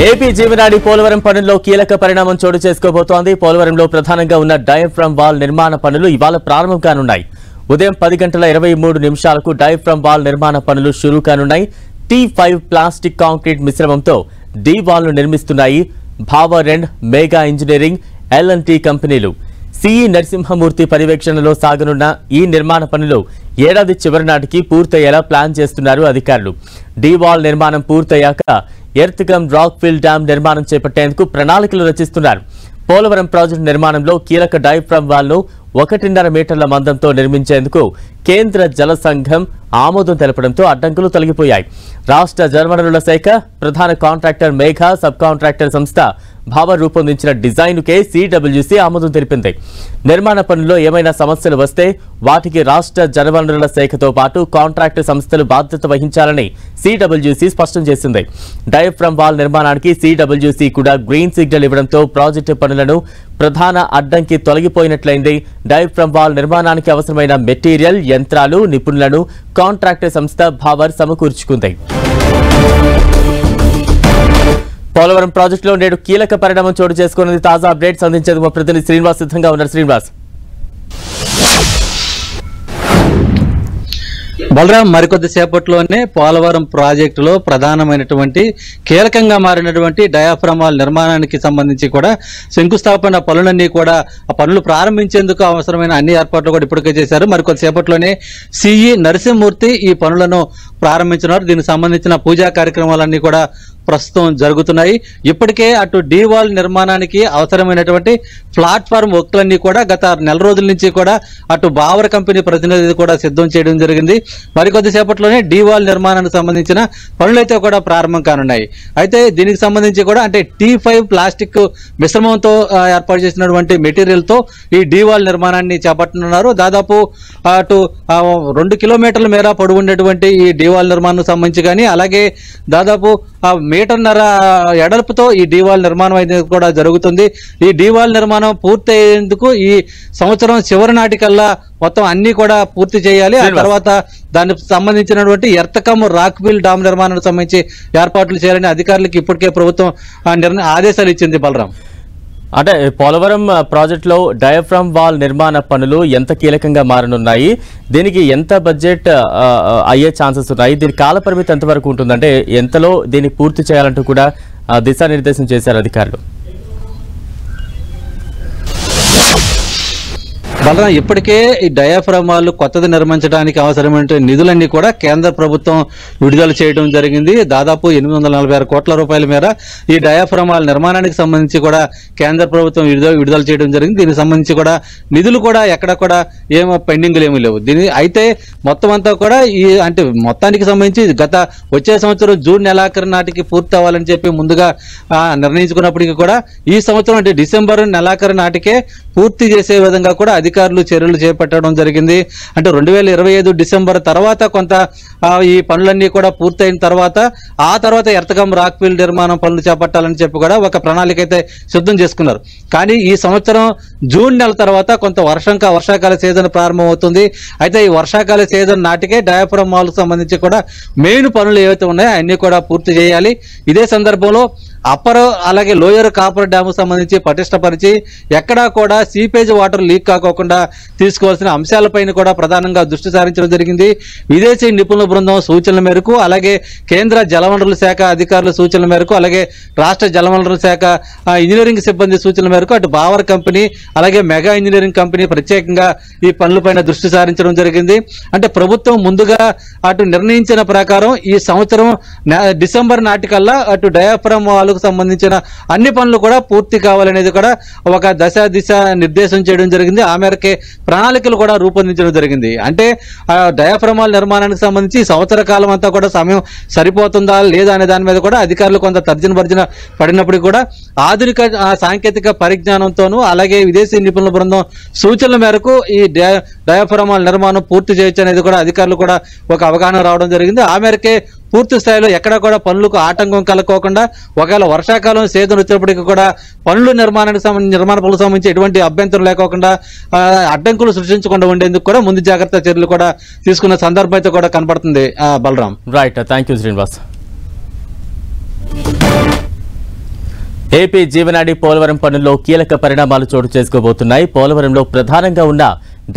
AP జీవనాడి పోలవరం పనుల్లో కీలక పరిణామం చోటు చేసుకోబోతోంది. పోలవరంలో ప్రధానంగా ఉన్న డయాఫ్రమ్ వాల్ నిర్మాణ పనులు ఇవాళ ప్రారంభం కానున్నాయి. ఉదయం 10:23 డయాఫ్రమ్ వాల్ నిర్మాణ పనులు షురూ కానున్నాయి. T5 ప్లాస్టిక్ కాంక్రీట్ మిశ్రమంతో డి వాల్ ను నిర్మిస్తున్నాయి భావర్ అండ్ మెగా ఇంజనీరింగ్ L&T కంపెనీలు. సిఈ నరసింహమూర్తి పర్యవేక్షణలో సాగనున్న ఈ నిర్మాణ పనులు ఏడాది చివరి నాటికి పూర్తయ్యేలా ప్లాన్ చేస్తున్నారు అధికారులు. డి వాల్ నిర్మాణం పూర్తయ్యాక ఎర్త్గమ్ రాక్ ఫిల్ డ్యాం నిర్మాణం చేపట్టేందుకు ప్రణాళికలు రచిస్తున్నారు. పోలవరం ప్రాజెక్టు నిర్మాణంలో కీలక డయాఫ్రమ్ వాల్ ను 1.5 మీటర్ల మందంతో నిర్మించేందుకు కేంద్ర జల సంఘం ఆమోదం తెలపడంతో అడ్డంకులు తొలగిపోయాయి. రాష్ట్ర జలవనరుల శాఖ ప్రధాన కాంట్రాక్టర్ మేఘా, సబ్ కాంట్రాక్టర్ సంస్థ భావర్ రూపొందించిన డిజైన్కే CWC ఆమోదం తెలిపింది. నిర్మాణ పనుల్లో ఏమైనా సమస్యలు వస్తే వాటికి రాష్ట్ర జలవనరుల శాఖతో పాటు కాంట్రాక్టు సంస్థలు బాధ్యత వహించాలని CWC స్పష్టం చేసింది. డయాఫ్రమ్ వాల్ నిర్మాణానికి CWC కూడా గ్రీన్ సిగ్నల్ ఇవ్వడంతో ప్రాజెక్టు పనులను ప్రధాన అడ్డంకి తొలగిపోయినట్లయింది. డయాఫ్రమ్ వాల్ నిర్మాణానికి అవసరమైన మెటీరియల్, యంత్రాలు, నిపుణులను కాంట్రాక్టు సంస్థ భావర్ సమకూర్చుకుంది. పోలవరం ప్రాజెక్టులో నేడు కీలక పరిణామం చోటు చేసుకున్నది. తాజా అప్డేట్స్ అందించేందుకు మా ప్రతినిధి శ్రీనివాస్ సిద్ధంగా ఉన్నారు. శ్రీనివాస్, బలరాం, మరికొద్ది సేపట్లోనే పోలవరం ప్రాజెక్టులో ప్రధానమైనటువంటి కీలకంగా మారినటువంటి డయాఫ్రమ్ వాల్ నిర్మాణానికి సంబంధించి కూడా శంకుస్థాపన పనులన్నీ కూడా ఆ పనులు ప్రారంభించేందుకు అవసరమైన అన్ని ఏర్పాట్లు కూడా ఇప్పటికే చేశారు. మరికొద్ది సేపట్లోనే సిఈ నరసింహమూర్తి ఈ పనులను ప్రారంభించినారు. దీనికి సంబంధించిన పూజా కార్యక్రమాలన్నీ కూడా ప్రస్తుతం జరుగుతున్నాయి. ఇప్పటికే అటు డి వాల్ నిర్మాణానికి అవసరమైనటువంటి ప్లాట్ఫామ్ వర్క్లన్నీ కూడా గత నెల రోజుల నుంచి కూడా అటు భావర్ కంపెనీ ప్రతినిధి కూడా సిద్ధం చేయడం జరిగింది. మరికొద్ది సేపట్లోనే డి వాల్ నిర్మాణానికి సంబంధించిన పనులైతే కూడా ప్రారంభం కానున్నాయి. అయితే దీనికి సంబంధించి కూడా అంటే T5 ప్లాస్టిక్ మిశ్రమంతో ఏర్పాటు చేసినటువంటి మెటీరియల్ తో ఈ డి వాల్ నిర్మాణాన్ని చేపట్టనున్నారు. దాదాపు అటు 2 కిలోమీటర్ల మేర పొడవు ఉండేటువంటి ఈ డి వాల్ నిర్మాణానికి సంబంధించి కానీ అలాగే దాదాపు 1.5 మీటర్ల ఎడల్పుతో ఈ డి వాల్ నిర్మాణం అయితే కూడా జరుగుతుంది. ఈ డి వాల్ నిర్మాణం పూర్తి అయ్యేందుకు ఈ సంవత్సరం చివరి నాటికల్లా మొత్తం అన్ని కూడా పూర్తి చేయాలి. ఆ తర్వాత దానికి సంబంధించినటువంటి ఎర్త్గమ్ రాక్ ఫిల్ డ్యాం నిర్మాణానికి సంబంధించి ఏర్పాట్లు చేయాలని అధికారులకు ఇప్పటికే ప్రభుత్వం ఆదేశాలు ఇచ్చింది. బలరాం, అంటే పోలవరం ప్రాజెక్టులో డయాఫ్రమ్ వాల్ నిర్మాణ పనులు ఎంత కీలకంగా మారనున్నాయి? దీనికి ఎంత బడ్జెట్ అయ్యే ఛాన్సెస్ ఉన్నాయి? దీని కాల పరిమితి ఎంతవరకు ఉంటుంది? అంటే ఎంతలో దీన్ని పూర్తి చేయాలంటూ కూడా దిశానిర్దేశం చేశారు అధికారులు. బలరాం, ఇప్పటికే ఈ డయాఫ్రమ్ వాల్ కొత్తది నిర్మించడానికి అవసరమైన నిధులన్నీ కూడా కేంద్ర ప్రభుత్వం విడుదల చేయడం జరిగింది. దాదాపు 846 కోట్ల రూపాయల మేర ఈ డయాఫ్రమ్ వాల్ నిర్మాణానికి సంబంధించి కూడా కేంద్ర ప్రభుత్వం విడుదల చేయడం జరిగింది. దీనికి సంబంధించి కూడా నిధులు కూడా ఎక్కడ కూడా ఏమో పెండింగ్లు ఏమీ లేవు. అయితే మొత్తం అంతా కూడా ఈ అంటే మొత్తానికి సంబంధించి గత వచ్చే సంవత్సరం జూన్ నెలాఖరు నాటికి పూర్తి అవ్వాలని చెప్పి ముందుగా నిర్ణయించుకున్నప్పటికీ కూడా ఈ సంవత్సరం అంటే డిసెంబర్ నెలాఖరు నాటికే పూర్తి చేసే విధంగా కూడా అధికారులు చర్యలు చేపట్టడం జరిగింది. అంటే 2025 డిసెంబర్ తర్వాత కొంత ఈ పనులన్నీ కూడా పూర్తయిన తర్వాత ఆ తర్వాత ఎర్త్గమ్ రాక్ ఫిల్ నిర్మాణం పనులు చేపట్టాలని చెప్పి కూడా ఒక ప్రణాళిక అయితే సిద్ధం చేసుకున్నారు. కానీ ఈ సంవత్సరం జూన్ నెల తర్వాత కొంత వర్షాకాల సీజన్ ప్రారంభం అవుతుంది. అయితే ఈ వర్షాకాల సీజన్ నాటికే డయాఫ్రమ్ వాల్ కు సంబంధించి కూడా మెయిన్ పనులు ఏవైతే ఉన్నాయో అన్ని కూడా పూర్తి చేయాలి. ఇదే సందర్భంలో అప్పర్ అలాగే లోయర్ కాపర్ డ్యామ్ సంబంధించి పటిష్టపరిచి ఎక్కడా కూడా సీపేజ్ వాటర్ లీక్ కాకోకుండా తీసుకోవాల్సిన అంశాలపైన కూడా ప్రధానంగా దృష్టి సారించడం జరిగింది. విదేశీ నిపుణుల బృందం సూచనల మేరకు అలాగే కేంద్ర జలవనరుల శాఖ అధికారుల సూచనల మేరకు అలాగే రాష్ట్ర జలవనరుల శాఖ ఇంజనీరింగ్ సిబ్బంది సూచనల మేరకు అటు భావర్ కంపెనీ అలాగే మెగా ఇంజనీరింగ్ కంపెనీ ప్రత్యేకంగా ఈ పనులపైన దృష్టి సారించడం జరిగింది. అంటే ప్రభుత్వం ముందుగా అటు నిర్ణయించిన ప్రకారం ఈ సంవత్సరం డిసెంబర్ నాటికల్లా అటు డయాఫ్రమ్ వాల్ సంబంధించిన అన్ని పనులు కూడా పూర్తి కావాలనేది కూడా ఒక దిశ నిర్దేశం చేయడం జరిగింది. ఆ మేరకే ప్రణాళికలు కూడా రూపొందించడం జరిగింది. అంటే డయాఫ్రమ్ వాల్ నిర్మాణానికి సంబంధించి సంవత్సర కాలం అంతా కూడా సమయం సరిపోతుందా లేదా అనే దాని మీద కూడా అధికారులు కొంత తర్జన పడినప్పటికీ కూడా ఆధునిక సాంకేతిక పరిజ్ఞానంతోనూ అలాగే విదేశీ నిపుణుల బృందం సూచనల మేరకు ఈ డయాఫ్రమ్ వాల్ నిర్మాణం పూర్తి చేయొచ్చు అనేది కూడా అధికారులు కూడా ఒక అవగాహన రావడం జరిగింది. ఆ మేరకే పూర్తి స్థాయిలో ఎక్కడ కూడా పనులకు ఆటంకం కలగకోకుండా ఒకవేళ వర్షాకాలం సీజన్ వచ్చినప్పటికీ కూడా నిర్మాణ పనులకు సంబంధించి ఎటువంటి అభ్యంతరం లేకోకుండా అడ్డంకులు సృష్టించకుండా ఉండేందుకు కూడా ముందు జాగ్రత్త చర్యలు కూడా తీసుకున్న సందర్భం అయితే కూడా కనపడుతుంది. Balram, right, thank you Srinivas. AP జీవనాడి పోలవరం పనుల్లో కీలక పరిణామాలు చోటు చేసుకోబోతున్నాయి. పోలవరంలో ప్రధానంగా ఉన్న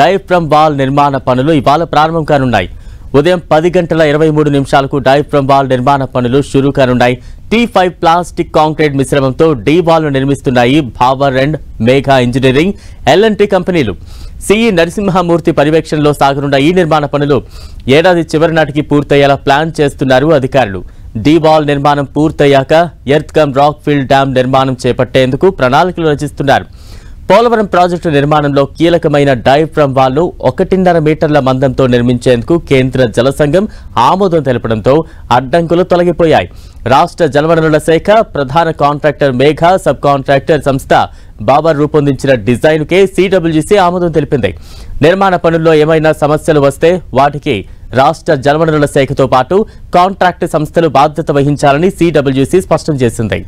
డయాఫ్రమ్ వాల్ నిర్మాణ పనులు ఇవాళ ప్రారంభం కానున్నాయి. ఉదయం 10:23 డయాఫ్రమ్ వాల్ నిర్మాణ పనులు షురూ కానున్నాయి. T5 ప్లాస్టిక్ కాంక్రీట్ మిశ్రమంతో డీ వాల్ ను నిర్మిస్తున్నాయి భావర్ అండ్ మేఘా ఇంజనీరింగ్, L&T కంపెనీలు. సిఈ నరసింహమూర్తి పర్యవేక్షణలో సాగనున్న ఈ నిర్మాణ పనులు ఏడాది చివరి నాటికి పూర్తయ్యేలా ప్లాన్ చేస్తున్నారు అధికారులు. డీ వాల్ నిర్మాణం పూర్తయ్యాక earth cum rock fill dam నిర్మాణం చేపట్టేందుకు ప్రణాళికలు రచిస్తున్నారు. పోలవరం ప్రాజెక్టు నిర్మాణంలో కీలకమైన డయాఫ్రమ్ వాల్ ను 1.5 మీటర్ల మందంతో నిర్మించేందుకు కేంద్ర జల సంఘం ఆమోదం తెలపడంతో అడ్డంకులు తొలగిపోయాయి. రాష్ట్ర జలవనరుల శాఖ ప్రధాన కాంట్రాక్టర్ మేఘా, సబ్ కాంట్రాక్టర్ సంస్థ బాబర్ రూపొందించిన డిజైన్కే సిడబ్ల్యూసీ ఆమోదం తెలిపింది. నిర్మాణ పనుల్లో ఏమైనా సమస్యలు వస్తే వాటికి రాష్ట్ర జలవనరుల శాఖతో పాటు కాంట్రాక్ట్ సంస్థలు బాధ్యత వహించాలని సిడబ్ల్యూసీ స్పష్టం చేసింది.